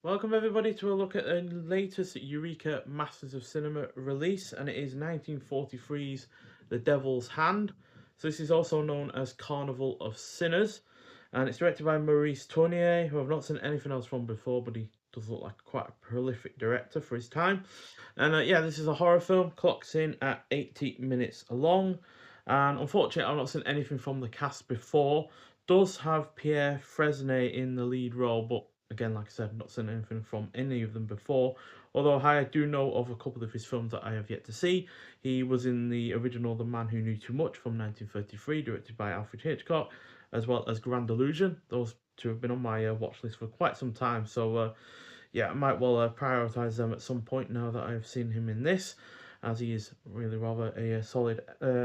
Welcome everybody to a look at the latest Eureka Masters of Cinema release, and it is 1943's The Devil's Hand. So this is also known as Carnival of Sinners, and it's directed by Maurice Tournier, who I've not seen anything else from before, but he does look like quite a prolific director for his time. And yeah, this is a horror film, clocks in at 80 minutes long, and unfortunately I've not seen anything from the cast before. Does have Pierre Fresnay in the lead role, but again, like I said, not seen anything from any of them before. Although I do know of a couple of his films that I have yet to see. He was in the original The Man Who Knew Too Much from 1933, directed by Alfred Hitchcock, as well as Grand Illusion. Those two have been on my watch list for quite some time, so yeah, I might well prioritise them at some point now that I've seen him in this, as he is really rather a solid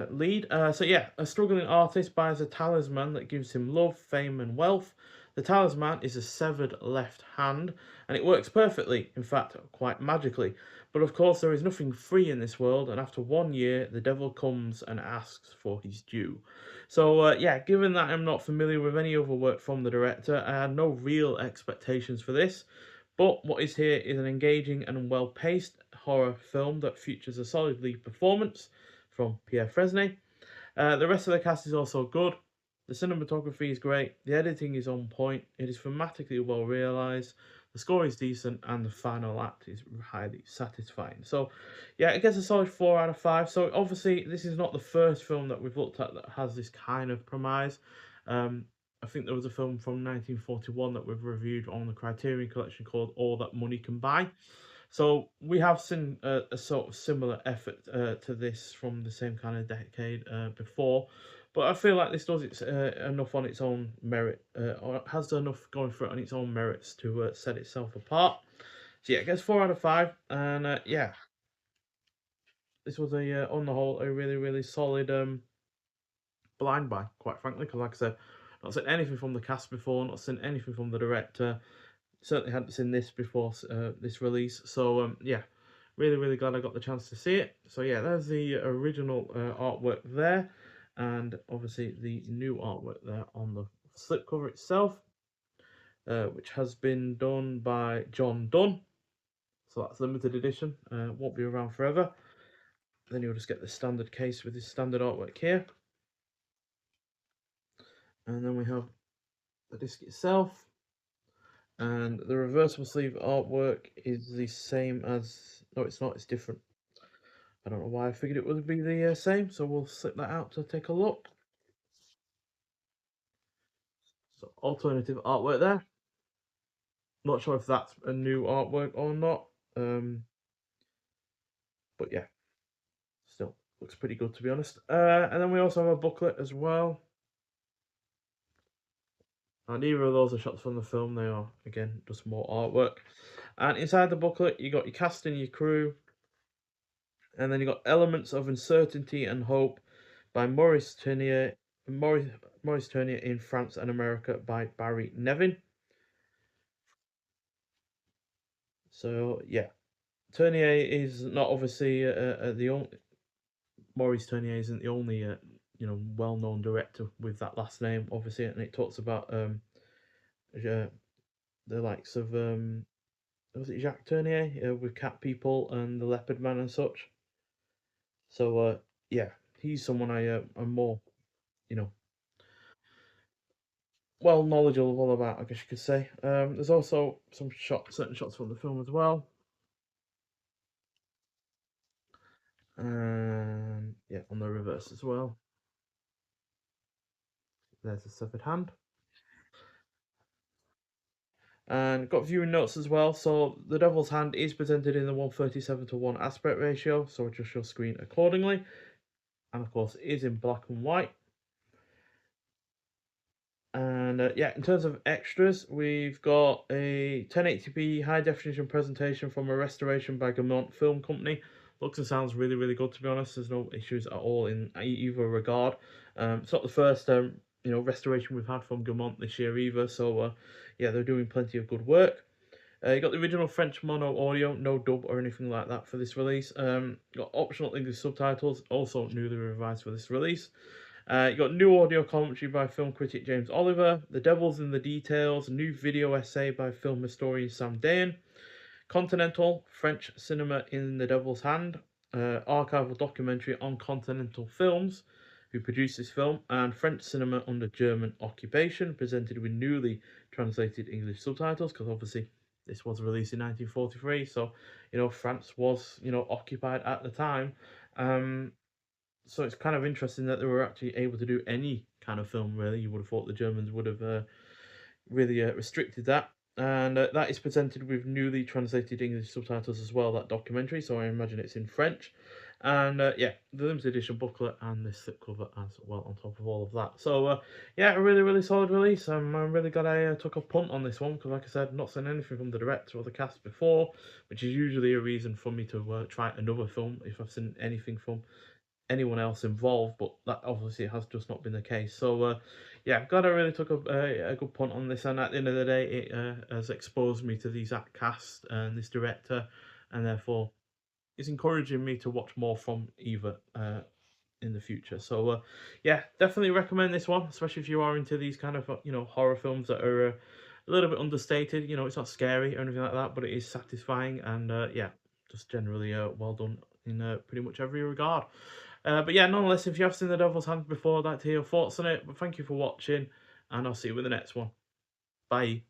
lead. So yeah, a struggling artist buys a talisman that gives him love, fame, and wealth. The talisman is a severed left hand, and it works perfectly, in fact, quite magically. But of course, there is nothing free in this world, and after 1 year, the devil comes and asks for his due. So, yeah, given that I'm not familiar with any other work from the director, I had no real expectations for this. But what is here is an engaging and well paced horror film that features a solid lead performance from Pierre Fresnay. The rest of the cast is also good. The cinematography is great, the editing is on point, it is thematically well realised, the score is decent, and the final act is highly satisfying. So, yeah, it gets a solid 4 out of 5. So, obviously, this is not the first film that we've looked at that has this kind of premise. Um, I think there was a film from 1941 that we've reviewed on the Criterion Collection called All That Money Can Buy. So we have seen a sort of similar effort to this from the same kind of decade before, but I feel like this does its enough on its own merit, or has done enough going for it on its own merits to set itself apart. So yeah, it gets 4 out of 5, and yeah, this was a on the whole a really solid blind buy, quite frankly, because like I said, not seen anything from the cast before, not seen anything from the director. Certainly hadn't seen this before this release, so yeah, really glad I got the chance to see it. So yeah, there's the original artwork there, and obviously the new artwork there on the slipcover itself, which has been done by John Dunn. So that's limited edition, won't be around forever. Then you'll just get the standard case with this standard artwork here, and then we have the disc itself. And the reversible sleeve artwork is the same as... No, it's not, it's different. I don't know why I figured it would be the same, so we'll slip that out to take a look. So, alternative artwork there. Not sure if that's a new artwork or not. But yeah, still looks pretty good to be honest. And then we also have a booklet as well. And neither of those are shots from the film, they are, again, just more artwork. And inside the booklet, you got your cast and your crew, and then you got Elements of Uncertainty and Hope by Maurice Tournier in France and America by Barry Nevin. So yeah, Tournier is not obviously the only... Maurice Tournier isn't the only well-known director with that last name, obviously, and it talks about uh, the likes of was it Jacques Tournier with Cat People and The Leopard Man and such. So yeah, he's someone I'm more you know well knowledgeable about, I guess you could say. There's also some certain shots from the film as well, and yeah, on the reverse as well. There's a severed hand. And got viewing notes as well. So the Devil's Hand is presented in the 137 to 1 aspect ratio, so adjust your screen accordingly. And of course, it is in black and white. And yeah, in terms of extras, we've got a 1080p high definition presentation from a restoration by Gaumont Film Company. Looks and sounds really good, to be honest. There's no issues at all in either regard. It's not the first restoration we've had from Gaumont this year either, so yeah, they're doing plenty of good work. You got the original French mono audio, no dub or anything like that for this release. Got optional English subtitles, also newly revised for this release. You got new audio commentary by film critic James Oliver, The Devil's in the Details, new video essay by film historian Sam Dayan, Continental, French cinema in the devil's hand, archival documentary on continental films, who produced this film, and French cinema under German occupation, presented with newly translated English subtitles, because obviously this was released in 1943, so, France was, occupied at the time. So it's kind of interesting that they were actually able to do any kind of film, really. You would have thought the Germans would have really restricted that. And that is presented with newly translated English subtitles as well, that documentary. So I imagine it's in French. And yeah, the limited edition booklet and this slipcover as well on top of all of that. So yeah, a really, really solid release. I'm really glad I took a punt on this one because, like I said, not seen anything from the director or the cast before, which is usually a reason for me to try another film if I've seen anything from anyone else involved, but that obviously has just not been the case. So yeah, glad I really took a good punt on this, and at the end of the day, it has exposed me to these cast and this director, and therefore it's encouraging me to watch more from Eva in the future. So yeah, definitely recommend this one, especially if you are into these kind of horror films that are a little bit understated. It's not scary or anything like that, but it is satisfying, and yeah, just generally well done in pretty much every regard. But yeah, nonetheless, if you have seen The Devil's Hand before, I'd like to hear your thoughts on it. But thank you for watching, and I'll see you with the next one. Bye.